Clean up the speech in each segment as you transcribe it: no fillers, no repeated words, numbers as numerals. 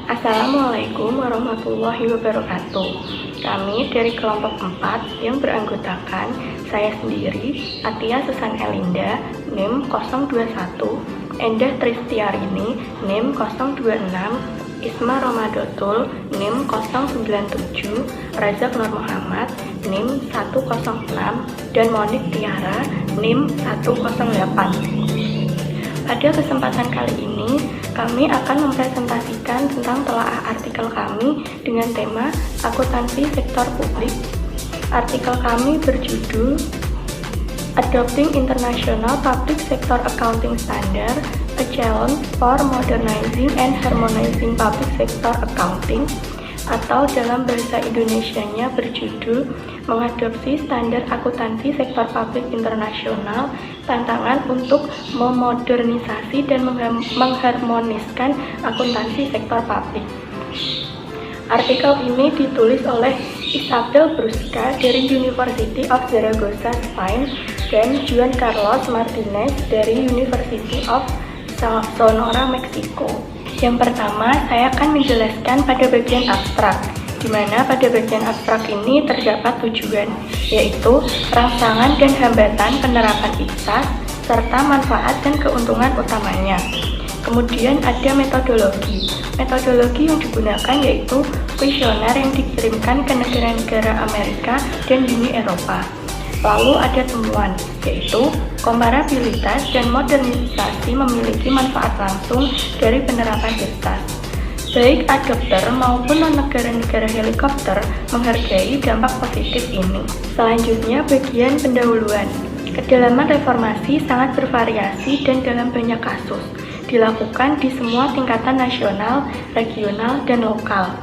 Assalamualaikum warahmatullahi wabarakatuh. Kami dari kelompok 4 yang beranggotakan saya sendiri, Atia Susan Elinda, NIM 021, Endah Tristiarini, NIM 026, Isma Ramadotul, NIM 097, Razak Nur Muhammad, NIM 106, dan Monik Tiara, NIM 108. Pada kesempatan kali ini, kami akan mempresentasikan tentang telaah artikel kami dengan tema akuntansi sektor publik. Artikel kami berjudul Adopting International Public Sector Accounting Standard, a Challenge for Modernizing and Harmonizing Public Sector Accounting, atau dalam bahasa Indonesianya berjudul Mengadopsi Standar Akuntansi Sektor Publik Internasional, Tantangan untuk Memodernisasi dan Mengharmoniskan Akuntansi Sektor Publik. Artikel ini ditulis oleh Isabel Brusca dari University of Zaragoza, Spain, dan Juan Carlos Martinez dari University of Sonora, Meksiko. Yang pertama, saya akan menjelaskan pada bagian abstrak, di mana pada bagian abstrak ini terdapat tujuan, yaitu rangsangan dan hambatan penerapan IPSAS, serta manfaat dan keuntungan utamanya. Kemudian ada metodologi. Metodologi yang digunakan yaitu kuesioner yang dikirimkan ke negara-negara Amerika dan Uni Eropa. Lalu ada temuan, yaitu komparabilitas dan modernisasi memiliki manfaat langsung dari penerapan IPSAS. Baik adopter maupun non-negara-negara helikopter menghargai dampak positif ini. Selanjutnya bagian pendahuluan. Kedalaman reformasi sangat bervariasi dan dalam banyak kasus dilakukan di semua tingkatan nasional, regional, dan lokal.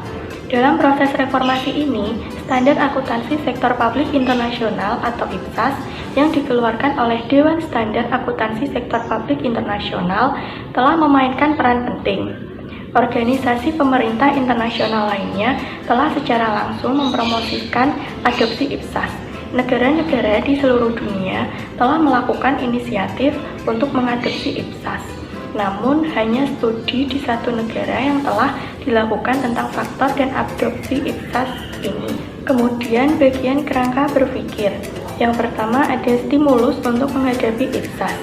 Dalam proses reformasi ini, Standar Akuntansi Sektor Publik Internasional atau IPSAS yang dikeluarkan oleh Dewan Standar Akuntansi Sektor Publik Internasional telah memainkan peran penting. Organisasi pemerintah internasional lainnya telah secara langsung mempromosikan adopsi IPSAS. Negara-negara di seluruh dunia telah melakukan inisiatif untuk mengadopsi IPSAS. Namun, hanya studi di satu negara yang telah dilakukan tentang faktor dan adopsi IPSAS ini. Kemudian, bagian kerangka berpikir. Yang pertama ada stimulus untuk menghadapi IPSAS.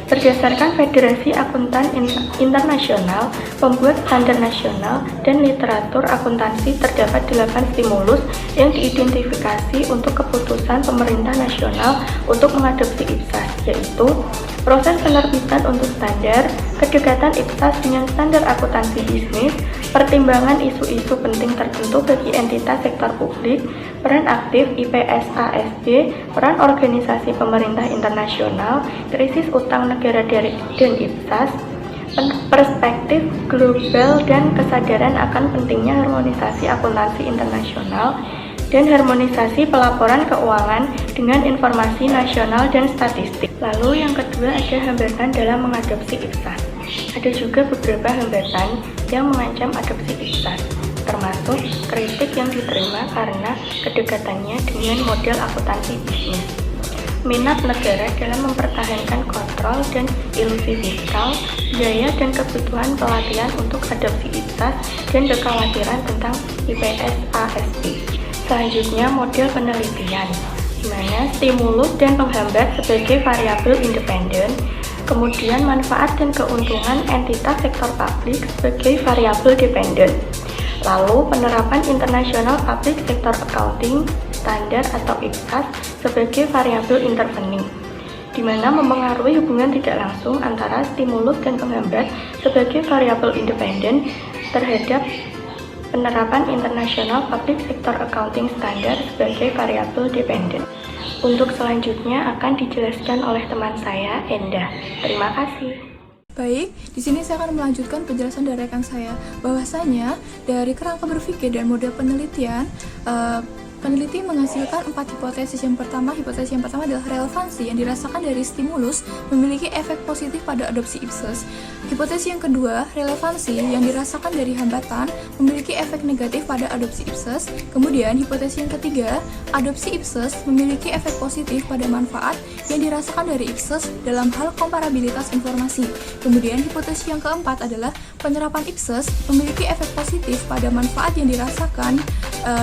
Berdasarkan Federasi Akuntan Internasional, pembuat standar nasional, dan literatur akuntansi terdapat 8 stimulus yang diidentifikasi untuk keputusan pemerintah nasional untuk mengadopsi IPSAS, yaitu proses penerbitan untuk standar, kedekatan IPSAS dengan standar akuntansi bisnis, pertimbangan isu-isu penting tertentu bagi entitas sektor publik, peran aktif IPSASD, peran organisasi pemerintah internasional, krisis utang negara dan IPSAS, perspektif global dan kesadaran akan pentingnya harmonisasi akuntansi internasional, dan harmonisasi pelaporan keuangan dengan informasi nasional dan statistik. Lalu yang kedua ada hambatan dalam mengadopsi IPSAS. Ada juga beberapa hambatan yang mengancam adopsi IPSAS, termasuk kritik yang diterima karena kedekatannya dengan model akuntansi bisnis, minat negara dalam mempertahankan kontrol dan ilusi fiskal, biaya dan kebutuhan pelatihan untuk adopsi IPSAS, dan kekhawatiran tentang IPSASD. Selanjutnya model penelitian, di mana stimulus dan penghambat sebagai variabel independen, kemudian manfaat dan keuntungan entitas sektor publik sebagai variabel dependen. Lalu penerapan internasional public sector accounting standar atau IPSAS sebagai variabel intervening, di mana memengaruhi hubungan tidak langsung antara stimulus dan penghambat sebagai variabel independen terhadap penerapan internasional public sector accounting standard sebagai variabel dependen. Untuk selanjutnya akan dijelaskan oleh teman saya, Endah. Terima kasih. Baik, di sini saya akan melanjutkan penjelasan dari rekan saya bahwasanya dari kerangka berpikir dan model penelitian, peneliti menghasilkan 4 hipotesis. Hipotesis yang pertama adalah relevansi yang dirasakan dari stimulus memiliki efek positif pada adopsi IPSAS. Hipotesis yang kedua, relevansi yang dirasakan dari hambatan memiliki efek negatif pada adopsi IPSAS. Kemudian hipotesis yang ketiga, adopsi IPSAS memiliki efek positif pada manfaat yang dirasakan dari IPSAS dalam hal komparabilitas informasi. Kemudian hipotesis yang keempat adalah penerapan Ipsos memiliki efek positif pada manfaat yang dirasakan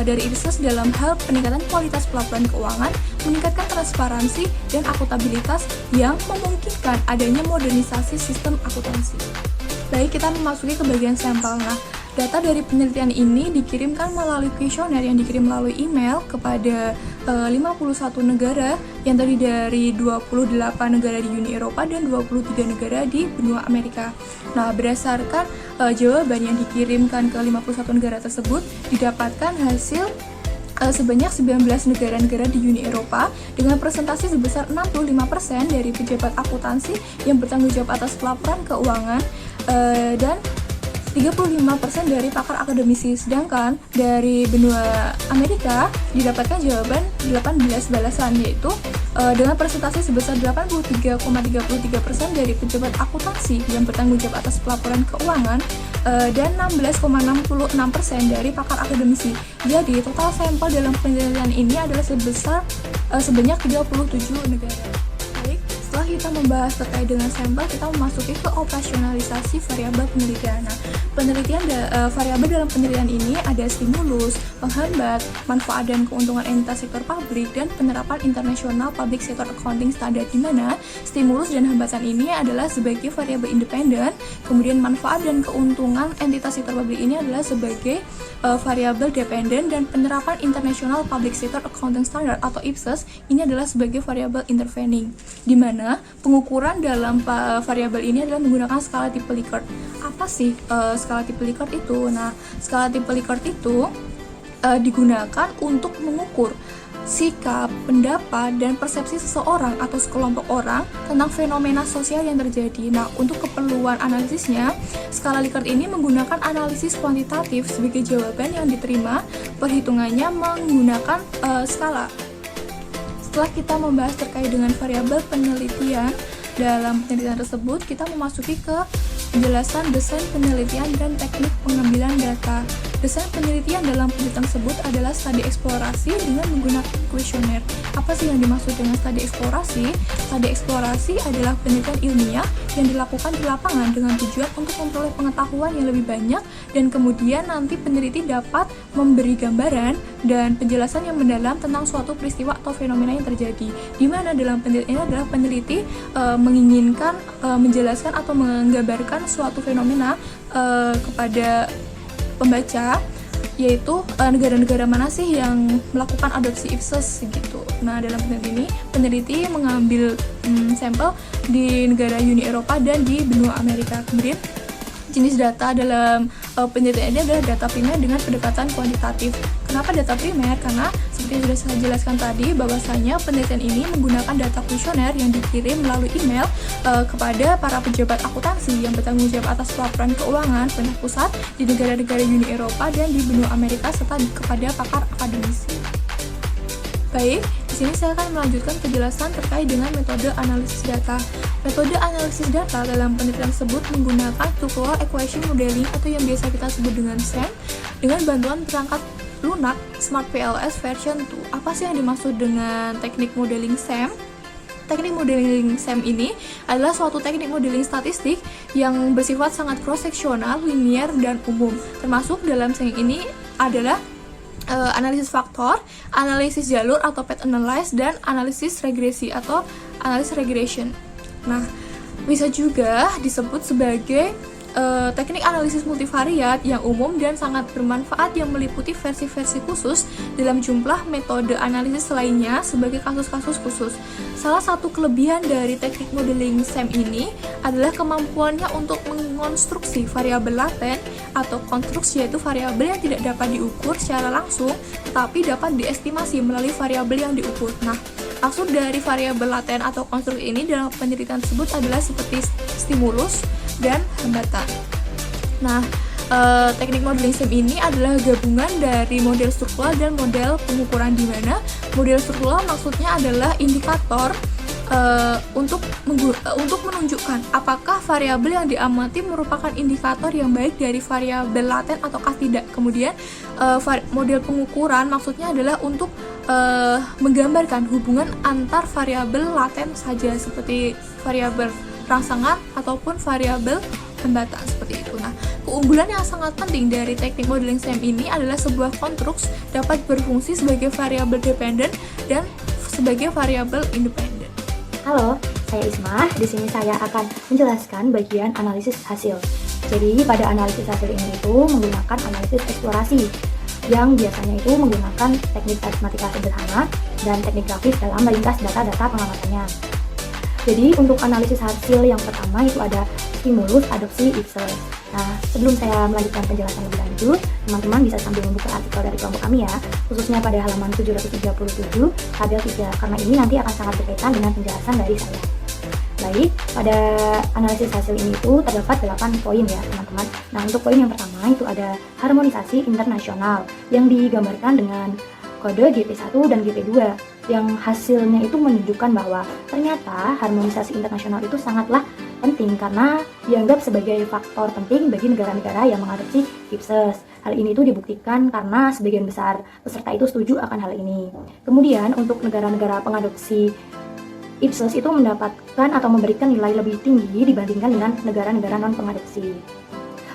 dari Ipsos dalam hal peningkatan kualitas pelaporan keuangan, meningkatkan transparansi dan akutabilitas yang memungkinkan adanya modernisasi sistem akuntansi. Baik, kita memasuki ke bagian sampel. Nah, data dari penelitian ini dikirimkan melalui kuesioner yang dikirim melalui email kepada 51 negara yang terdiri dari 28 negara di Uni Eropa dan 23 negara di benua Amerika. Nah, berdasarkan jawaban yang dikirimkan ke 51 negara tersebut, didapatkan hasil sebanyak 19 negara-negara di Uni Eropa dengan presentasi sebesar 65% dari pejabat akuntansi yang bertanggung jawab atas pelaporan keuangan dan 35% dari pakar akademisi, sedangkan dari benua Amerika didapatkan jawaban 18 balasan, yaitu dengan presentasi sebesar 83,33% dari pejabat akuntansi yang bertanggung jawab atas pelaporan keuangan dan 16,66% dari pakar akademisi. Jadi total sampel dalam penelitian ini adalah sebanyak 37 negara. Setelah kita membahas terkait dengan sampel, kita memasuki ke operasionalisasi variabel penelitian. Nah, variabel dalam penelitian ini ada stimulus, penghambat, manfaat dan keuntungan entitas sektor publik, dan penerapan internasional public sector accounting standard, di mana stimulus dan hambatan ini adalah sebagai variabel independen, kemudian manfaat dan keuntungan entitas sektor publik ini adalah sebagai variabel dependen, dan penerapan internasional public sector accounting standard atau IPSAS ini adalah sebagai variabel intervening, di mana pengukuran dalam variabel ini adalah menggunakan skala tipe Likert. Apa sih skala tipe Likert itu? Nah, skala tipe Likert itu digunakan untuk mengukur sikap, pendapat, dan persepsi seseorang atau sekelompok orang tentang fenomena sosial yang terjadi. Nah, untuk keperluan analisisnya, skala Likert ini menggunakan analisis kuantitatif sebagai jawaban yang diterima perhitungannya menggunakan skala. Setelah kita membahas terkait dengan variabel penelitian, dalam penelitian tersebut kita memasuki ke penjelasan desain penelitian dan teknik pengambilan data. Desain penelitian dalam penelitian tersebut adalah studi eksplorasi dengan menggunakan kuesioner. Apa sih yang dimaksud dengan studi eksplorasi? Studi eksplorasi adalah penelitian ilmiah yang dilakukan di lapangan dengan tujuan untuk memperoleh pengetahuan yang lebih banyak, dan kemudian nanti peneliti dapat memberi gambaran dan penjelasan yang mendalam tentang suatu peristiwa atau fenomena yang terjadi. Di mana dalam penelitian ini adalah peneliti menginginkan menjelaskan atau menggambarkan suatu fenomena kepada pembaca, yaitu negara-negara mana sih yang melakukan adopsi Ipsos gitu. Nah, dalam penelitian ini peneliti mengambil sampel di negara Uni Eropa dan di benua Amerika. Kemudian jenis data dalam penelitian ini adalah data primer dengan pendekatan kuantitatif. Kenapa data primer? Karena seperti yang sudah saya jelaskan tadi, bahwasanya penelitian ini menggunakan data kuesioner yang dikirim melalui email kepada para pejabat akuntansi yang bertanggung jawab atas pelaporan keuangan pemerintah pusat di negara-negara Uni Eropa dan di benua Amerika, serta kepada pakar akademisi. Baik, di sini saya akan melanjutkan penjelasan terkait dengan metode analisis data. Metode analisis data dalam penelitian tersebut menggunakan structural equation modeling atau yang biasa kita sebut dengan SEM dengan bantuan perangkat lunak Smart PLS version 2. Apa sih yang dimaksud dengan teknik modeling SEM? Teknik modeling SEM ini adalah suatu teknik modeling statistik yang bersifat sangat cross-seksional, linear, dan umum. Termasuk dalam SEM ini adalah analisis faktor, analisis jalur atau path analysis, dan analisis regresi atau analisis regression. Nah, bisa juga disebut sebagai teknik analisis multivariat yang umum dan sangat bermanfaat yang meliputi versi-versi khusus dalam jumlah metode analisis lainnya sebagai kasus-kasus khusus. Salah satu kelebihan dari teknik modeling SEM ini adalah kemampuannya untuk mengonstruksi variabel laten atau konstruksi, yaitu variabel yang tidak dapat diukur secara langsung tetapi dapat diestimasi melalui variabel yang diukur. Nah, maksud dari variabel laten atau konstruksi ini dalam penelitian tersebut adalah seperti stimulus dan hambatan. Nah, teknik modeling SEM ini adalah gabungan dari model struktural dan model pengukuran, di mana model struktural maksudnya adalah indikator untuk menunjukkan apakah variabel yang diamati merupakan indikator yang baik dari variabel laten ataukah tidak. Kemudian model pengukuran maksudnya adalah untuk menggambarkan hubungan antar variabel laten saja seperti variabel rangsangan ataupun variabel hambatan seperti itu. Nah, Keunggulan yang sangat penting dari teknik modeling SEM ini adalah sebuah konstruks dapat berfungsi sebagai variabel dependen dan sebagai variabel independen. Halo, saya Ismah. Di sini saya akan menjelaskan bagian analisis hasil. Jadi pada analisis hasil ini itu menggunakan analisis eksplorasi yang biasanya itu menggunakan teknik aritmatika sederhana dan teknik grafis dalam meringkas data-data pengamatannya. Jadi untuk analisis hasil yang pertama itu ada stimulus adopsi Ipsos. Nah, sebelum saya melanjutkan penjelasan lebih lanjut, teman-teman bisa sambil membuka artikel dari kelompok kami ya, khususnya pada halaman 737, tabel 3, karena ini nanti akan sangat berkaitan dengan penjelasan dari saya. Baik, pada analisis hasil ini itu terdapat 8 poin ya teman-teman. Nah, untuk poin yang pertama itu ada harmonisasi internasional yang digambarkan dengan kode GP1 dan GP2 yang hasilnya itu menunjukkan bahwa ternyata harmonisasi internasional itu sangatlah penting karena dianggap sebagai faktor penting bagi negara-negara yang mengadopsi Ipsos. Hal ini itu dibuktikan karena sebagian besar peserta itu setuju akan hal ini. Kemudian untuk negara-negara pengadopsi Ipsos itu mendapatkan atau memberikan nilai lebih tinggi dibandingkan dengan negara-negara non-pengadopsi.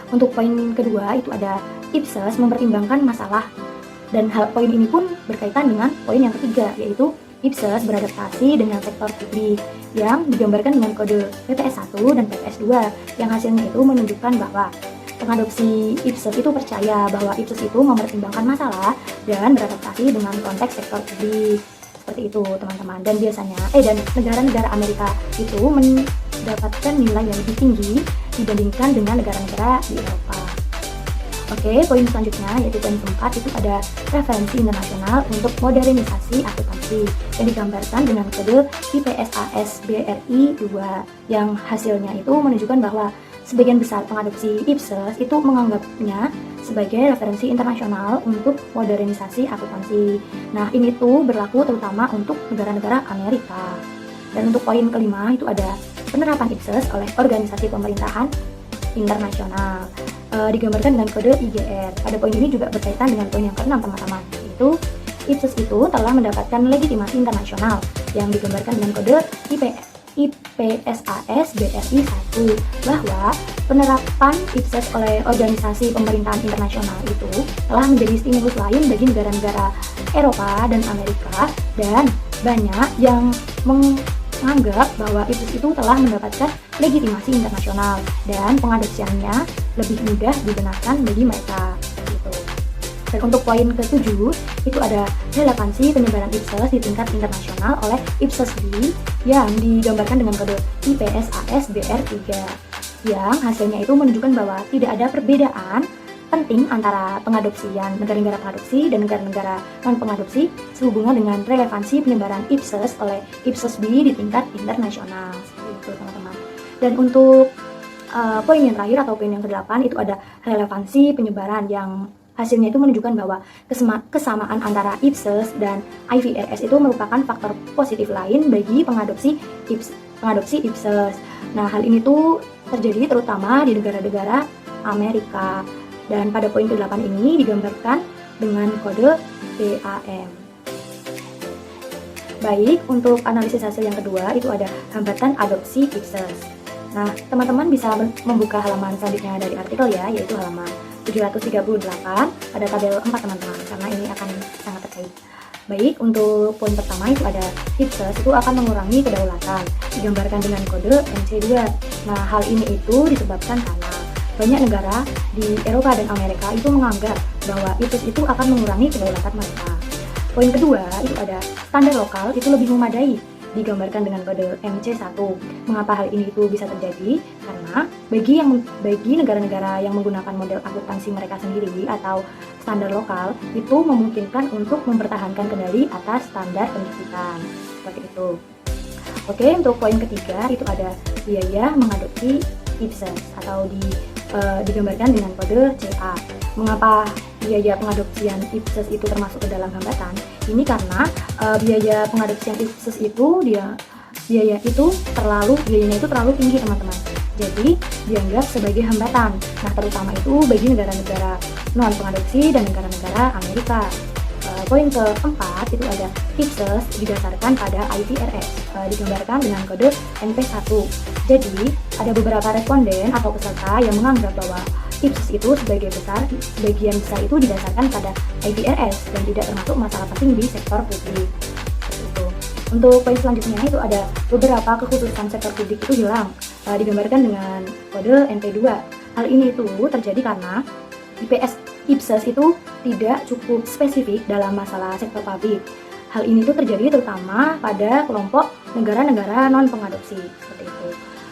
Untuk poin kedua itu ada Ipsos mempertimbangkan masalah. Dan poin ini pun berkaitan dengan poin yang ketiga, yaitu Ipsos beradaptasi dengan sektor publik yang digambarkan dengan kode PPS1 dan PPS2 yang hasilnya itu menunjukkan bahwa pengadopsi Ipsos itu percaya bahwa Ipsos itu mempertimbangkan masalah dan beradaptasi dengan konteks sektor publik. Seperti itu teman-teman. Dan biasanya dan negara-negara Amerika itu mendapatkan nilai yang lebih tinggi dibandingkan dengan negara-negara di Eropa. Oke, poin selanjutnya yaitu poin keempat itu ada referensi internasional untuk modernisasi akuntansi yang digambarkan dengan kode IPSAS BRI 2 yang hasilnya itu menunjukkan bahwa sebagian besar pengadopsi Ipsos itu menganggapnya sebagai referensi internasional untuk modernisasi akuntansi. Nah, ini tuh berlaku terutama untuk negara-negara Amerika. Dan untuk poin kelima itu ada penerapan Ipsos oleh organisasi pemerintahan internasional. Digambarkan dengan kode IGR. Pada poin ini juga berkaitan dengan poin yang keenam teman-teman, yaitu Ipsos itu telah mendapatkan legitimasi internasional yang digambarkan dengan kode IPSAS BRI 1 bahwa penerapan Ipsos oleh organisasi pemerintahan internasional itu telah menjadi stimulus lain bagi negara-negara Eropa dan Amerika, dan banyak yang menganggap bahwa Ipsos itu telah mendapatkan legitimasi internasional dan pengadopsiannya lebih mudah dibenarkan bagi mereka gitu. Dan untuk poin ke-7 itu ada relevansi penyebaran Ipsos di tingkat internasional oleh Ipsos B yang digambarkan dengan kode IPSAS BR3 yang hasilnya itu menunjukkan bahwa tidak ada perbedaan penting antara pengadopsian negara-negara pengadopsi dan negara-negara non-pengadopsi sehubungan dengan relevansi penyebaran Ipsos oleh Ipsos B di tingkat internasional. Seperti itu teman-teman. Dan untuk poin yang terakhir atau poin yang ke-8 itu ada relevansi penyebaran yang hasilnya itu menunjukkan bahwa kesamaan antara Ipsos dan IVRS itu merupakan faktor positif lain bagi pengadopsi Ipsos. Nah, hal ini tuh terjadi terutama di negara-negara Amerika. Dan pada poin ke-8 ini digambarkan dengan kode PAM. Baik, untuk analisis hasil yang kedua itu ada hambatan adopsi Ipsos. Nah, teman-teman bisa membuka halaman selanjutnya dari artikel ya, yaitu halaman 738 pada tabel 4 teman-teman, karena ini akan sangat terkait. Baik, untuk poin pertama itu ada Ipsos itu akan mengurangi kedaulatan, digambarkan dengan kode MC2. Nah, hal ini itu disebabkan karena banyak negara di Eropa dan Amerika itu menganggap bahwa Ipsos itu akan mengurangi kedaulatan mereka. Poin kedua itu ada standar lokal itu lebih memadai, digambarkan dengan kode MC1. Mengapa hal ini itu bisa terjadi? Karena bagi negara-negara yang menggunakan model akuntansi mereka sendiri atau standar lokal itu memungkinkan untuk mempertahankan kendali atas standar pendidikan. Seperti itu. Oke, untuk poin ketiga itu ada biaya mengadopsi Ipsos atau digambarkan dengan kode CA. Mengapa biaya pengadopsian Ipsos itu termasuk ke dalam hambatan? Ini karena biaya pengadopsian Ipsos itu biayanya itu terlalu tinggi teman-teman. Jadi dianggap sebagai hambatan. Nah, terutama itu bagi negara-negara non pengadopsi dan negara-negara Amerika. Poin keempat itu ada Ipsos didasarkan pada IVRS, digambarkan dengan kode NP1. Jadi ada beberapa responden atau peserta yang menganggap bahwa IPSAS itu sebagian besar itu didasarkan pada IFRS dan tidak termasuk masalah penting di sektor publik. Seperti itu. Untuk poin selanjutnya itu ada beberapa kekhususan sektor publik itu hilang, digambarkan dengan kode NP2. Hal ini itu terjadi karena IPSAS itu tidak cukup spesifik dalam masalah sektor publik. Hal ini tuh terjadi terutama pada kelompok negara-negara non-pengadopsi, seperti itu.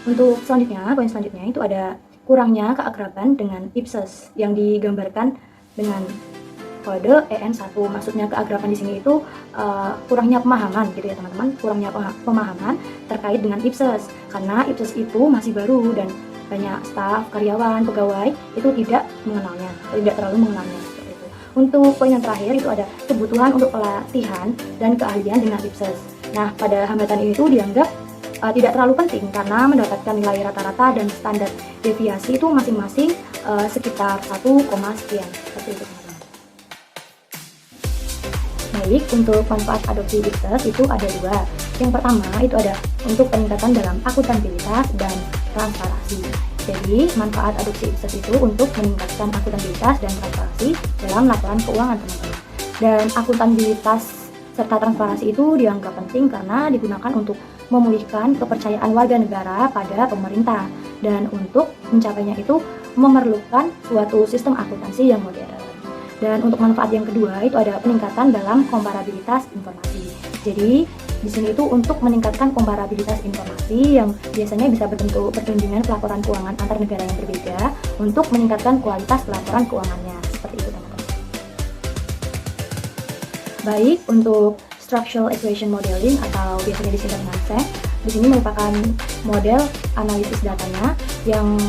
Untuk selanjutnya, poin selanjutnya itu ada kurangnya keakraban dengan IPSAS yang digambarkan dengan kode EN1. Maksudnya keakraban di sini itu kurangnya pemahaman gitu ya teman-teman, kurangnya pemahaman terkait dengan IPSAS karena IPSAS itu masih baru dan banyak staf, karyawan, pegawai itu tidak mengenalnya, tidak terlalu mengenalnya. Untuk poin yang terakhir itu ada kebutuhan untuk pelatihan dan keahlian dengan IPSAS. Nah, pada hambatan ini tuh dianggap tidak terlalu penting karena mendapatkan nilai rata-rata dan standar deviasi itu masing-masing sekitar 1, sekian. Seperti itu teman-teman. Baik, untuk manfaat adopsi IPSAS itu ada 2. Yang pertama itu ada untuk peningkatan dalam akuntabilitas dan transparansi. Jadi, manfaat adopsi IPSAS itu untuk meningkatkan akuntabilitas dan transparansi dalam laporan keuangan teman-teman. Dan akuntabilitas serta transparansi itu dianggap penting karena digunakan untuk memulihkan kepercayaan warga negara pada pemerintah. Dan untuk mencapainya itu memerlukan suatu sistem akuntansi yang modern. Dan untuk manfaat yang kedua itu ada peningkatan dalam komparabilitas informasi. Jadi, di sini itu untuk meningkatkan komparabilitas informasi yang biasanya bisa berbentuk pertunjukan pelaporan keuangan antar negara yang berbeda untuk meningkatkan kualitas pelaporan keuangannya. Seperti itu teman-teman. Baik, untuk structural equation modeling atau biasanya disingkat dengan SEM, di sini merupakan model analisis datanya yang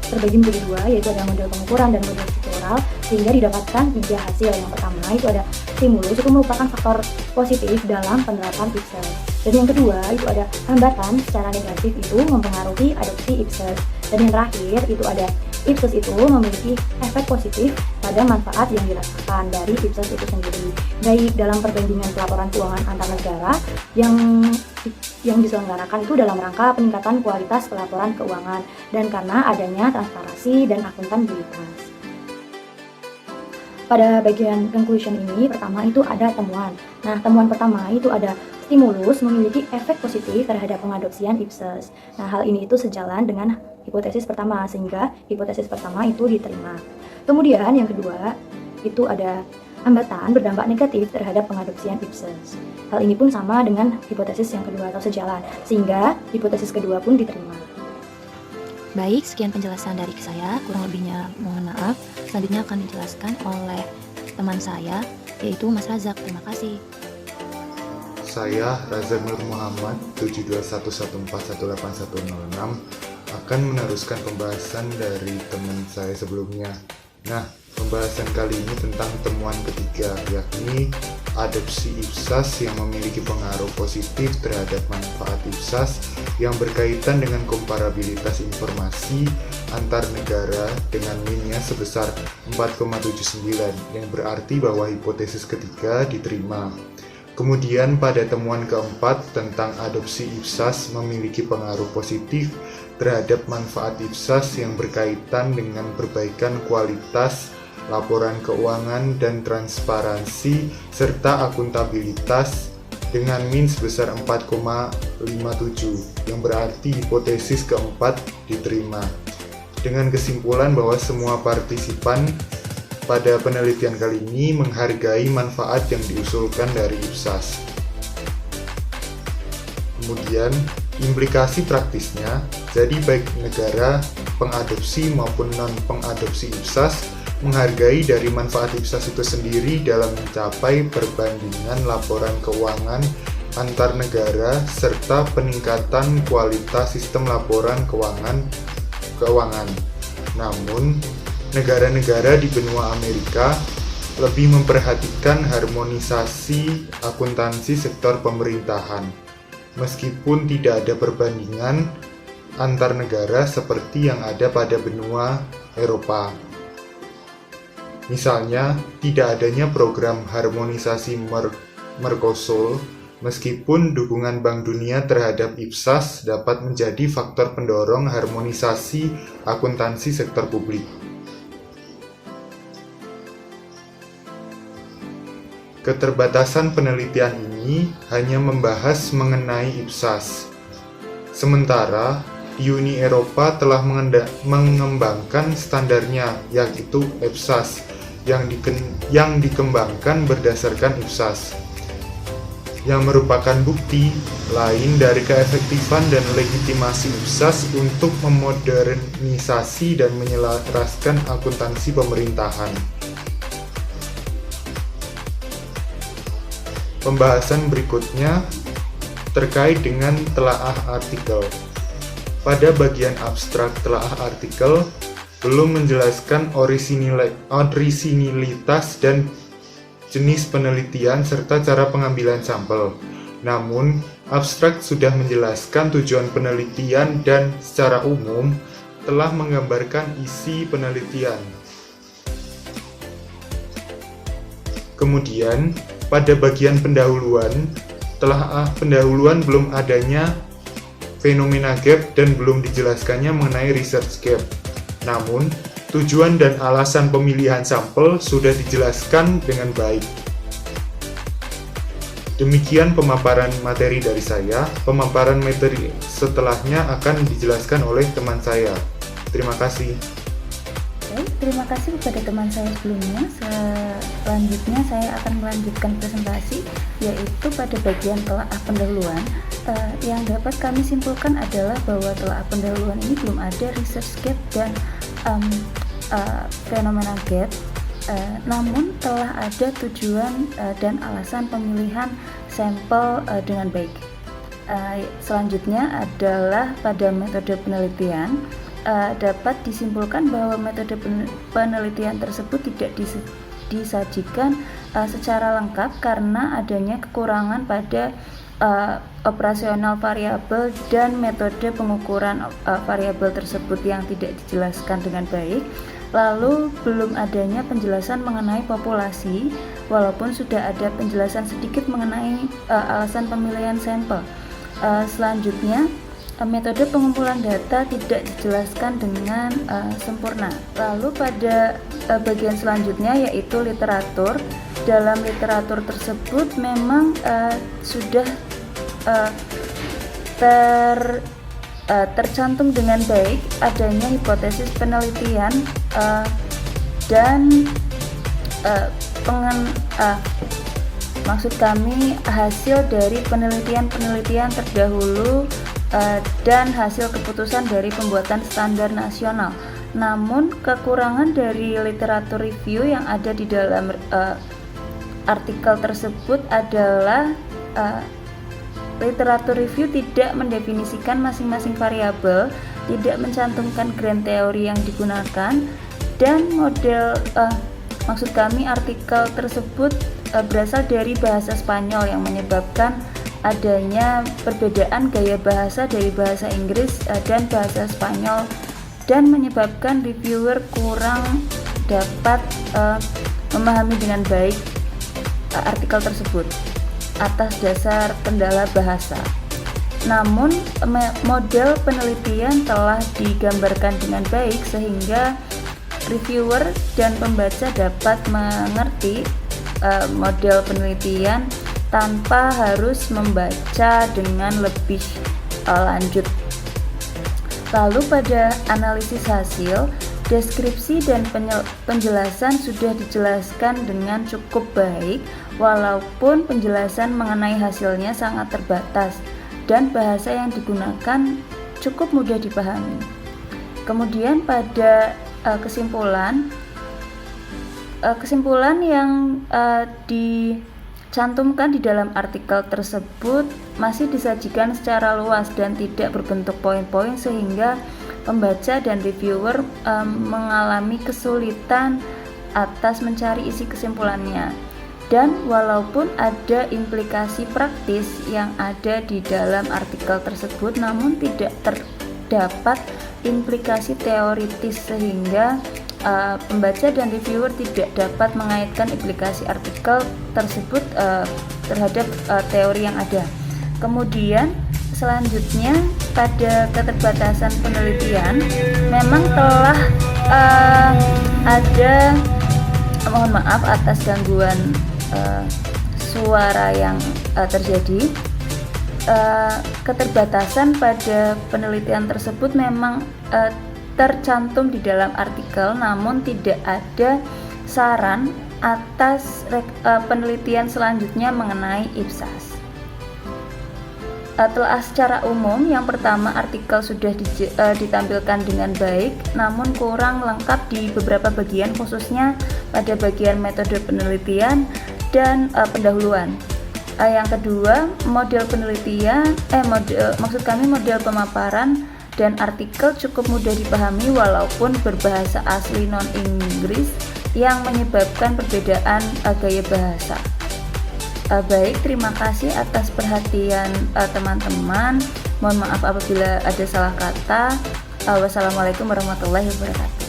terbagi menjadi 2, yaitu ada model pengukuran dan model struktural, sehingga didapatkan 3 hasil. Yang pertama itu ada stimulus, itu merupakan faktor positif dalam penerapan IPSAS. Dan yang kedua itu ada hambatan secara negatif itu mempengaruhi adopsi IPSAS. Dan yang terakhir itu ada IPSAS itu memiliki efek positif pada manfaat yang dirasakan dari IPSAS itu sendiri, baik dalam perbandingan pelaporan keuangan antar negara yang diselenggarakan itu dalam rangka peningkatan kualitas pelaporan keuangan dan karena adanya transparansi dan akuntabilitas. Pada bagian conclusion ini, pertama itu ada temuan. Nah, temuan pertama itu ada stimulus memiliki efek positif terhadap pengadopsian IPSAS. Nah, hal ini itu sejalan dengan hipotesis pertama, sehingga hipotesis pertama itu diterima. Kemudian yang kedua, itu ada hambatan berdampak negatif terhadap pengadopsian IPSAS. Hal ini pun sama dengan hipotesis yang kedua atau sejalan, sehingga hipotesis kedua pun diterima. Baik, sekian penjelasan dari saya, kurang lebihnya mohon maaf. Selanjutnya akan dijelaskan oleh teman saya, yaitu Mas Razak. Terima kasih. Saya Razak Nur Muhammad 72114181006 akan meneruskan pembahasan dari teman saya sebelumnya. Nah, pembahasan kali ini tentang temuan ketiga, yakni adopsi IPSAS yang memiliki pengaruh positif terhadap manfaat IPSAS yang berkaitan dengan komparabilitas informasi antar negara dengan min-nya sebesar 4,79, yang berarti bahwa hipotesis ketiga diterima. Kemudian pada temuan keempat tentang adopsi IPSAS memiliki pengaruh positif terhadap manfaat IPSAS yang berkaitan dengan perbaikan kualitas laporan keuangan dan transparansi serta akuntabilitas dengan min sebesar 4,57, yang berarti hipotesis keempat diterima. Dengan kesimpulan bahwa semua partisipan pada penelitian kali ini menghargai manfaat yang diusulkan dari IPSAS. Kemudian, implikasi praktisnya, jadi baik negara pengadopsi maupun non-pengadopsi IPSAS menghargai dari manfaat IPSAS itu sendiri dalam mencapai perbandingan laporan keuangan antar negara serta peningkatan kualitas sistem laporan keuangan. Namun, negara-negara di benua Amerika lebih memperhatikan harmonisasi akuntansi sektor pemerintahan, meskipun tidak ada perbandingan antar negara seperti yang ada pada benua Eropa. Misalnya, tidak adanya program harmonisasi Mercosur, meskipun dukungan Bank Dunia terhadap IPSAS dapat menjadi faktor pendorong harmonisasi akuntansi sektor publik. Keterbatasan penelitian ini hanya membahas mengenai IPSAS. Sementara di Uni Eropa telah mengembangkan standarnya, yaitu EPSAS, yang dikembangkan berdasarkan IPSAS, yang merupakan bukti lain dari keefektifan dan legitimasi IPSAS untuk memodernisasi dan menyelaraskan akuntansi pemerintahan. Pembahasan berikutnya terkait dengan telaah artikel. Pada bagian abstrak telaah artikel, belum menjelaskan orisinilitas dan jenis penelitian serta cara pengambilan sampel. Namun, abstrak sudah menjelaskan tujuan penelitian dan secara umum telah menggambarkan isi penelitian. Kemudian, pada bagian pendahuluan, telaah pendahuluan belum adanya fenomena gap dan belum dijelaskannya mengenai research gap. Namun, tujuan dan alasan pemilihan sampel sudah dijelaskan dengan baik. Demikian pemaparan materi dari saya. Pemaparan materi setelahnya akan dijelaskan oleh teman saya. Terima kasih. Oke, terima kasih kepada teman saya sebelumnya. Selanjutnya saya akan melanjutkan presentasi, yaitu pada bagian telaah pendahuluan. Yang dapat kami simpulkan adalah bahwa telaah pendahuluan ini belum ada research gap dan fenomena gap, namun telah ada tujuan dan alasan pemilihan sampel dengan baik. Selanjutnya adalah pada metode penelitian. Dapat disimpulkan bahwa metode penelitian tersebut tidak disajikan secara lengkap karena adanya kekurangan pada operasional variabel dan metode pengukuran variabel tersebut yang tidak dijelaskan dengan baik. Lalu belum adanya penjelasan mengenai populasi, walaupun sudah ada penjelasan sedikit mengenai alasan pemilihan sampel. Selanjutnya, metode pengumpulan data tidak dijelaskan dengan sempurna. Lalu pada bagian selanjutnya yaitu literatur. Dalam literatur tersebut memang sudah tercantum dengan baik adanya hipotesis penelitian dan maksud kami hasil dari penelitian terdahulu dan hasil keputusan dari pembuatan standar nasional. Namun kekurangan dari literatur review yang ada di dalam artikel tersebut adalah literatur review tidak mendefinisikan masing-masing variabel, tidak mencantumkan grand teori yang digunakan, dan model maksud kami artikel tersebut berasal dari bahasa Spanyol yang menyebabkan adanya perbedaan gaya bahasa dari bahasa Inggris dan bahasa Spanyol, dan menyebabkan reviewer kurang dapat memahami dengan baik artikel tersebut atas dasar kendala bahasa. Namun model penelitian telah digambarkan dengan baik sehingga reviewer dan pembaca dapat mengerti model penelitian tanpa harus membaca dengan lebih lanjut. Lalu pada analisis hasil, deskripsi dan penjelasan sudah dijelaskan dengan cukup baik, walaupun penjelasan mengenai hasilnya sangat terbatas dan bahasa yang digunakan cukup mudah dipahami. Kemudian pada kesimpulan yang dicantumkan di dalam artikel tersebut masih disajikan secara luas dan tidak berbentuk poin-poin sehingga pembaca dan reviewer mengalami kesulitan atas mencari isi kesimpulannya. Dan walaupun ada implikasi praktis yang ada di dalam artikel tersebut, namun tidak terdapat implikasi teoritis sehingga pembaca dan reviewer tidak dapat mengaitkan implikasi artikel tersebut terhadap teori yang ada. Kemudian selanjutnya pada keterbatasan penelitian memang telah ada, mohon maaf atas gangguan suara yang terjadi. Keterbatasan pada penelitian tersebut memang tercantum di dalam artikel, namun tidak ada saran atas penelitian selanjutnya mengenai IPSAS. Telah secara umum, yang pertama artikel sudah ditampilkan dengan baik, namun kurang lengkap di beberapa bagian, khususnya pada bagian metode penelitian dan pendahuluan. Yang kedua, model penelitian, model pemaparan dan artikel cukup mudah dipahami walaupun berbahasa asli non-Inggris yang menyebabkan perbedaan gaya bahasa. Baik, terima kasih atas perhatian teman-teman. Mohon maaf apabila ada salah kata. Wassalamualaikum warahmatullahi wabarakatuh.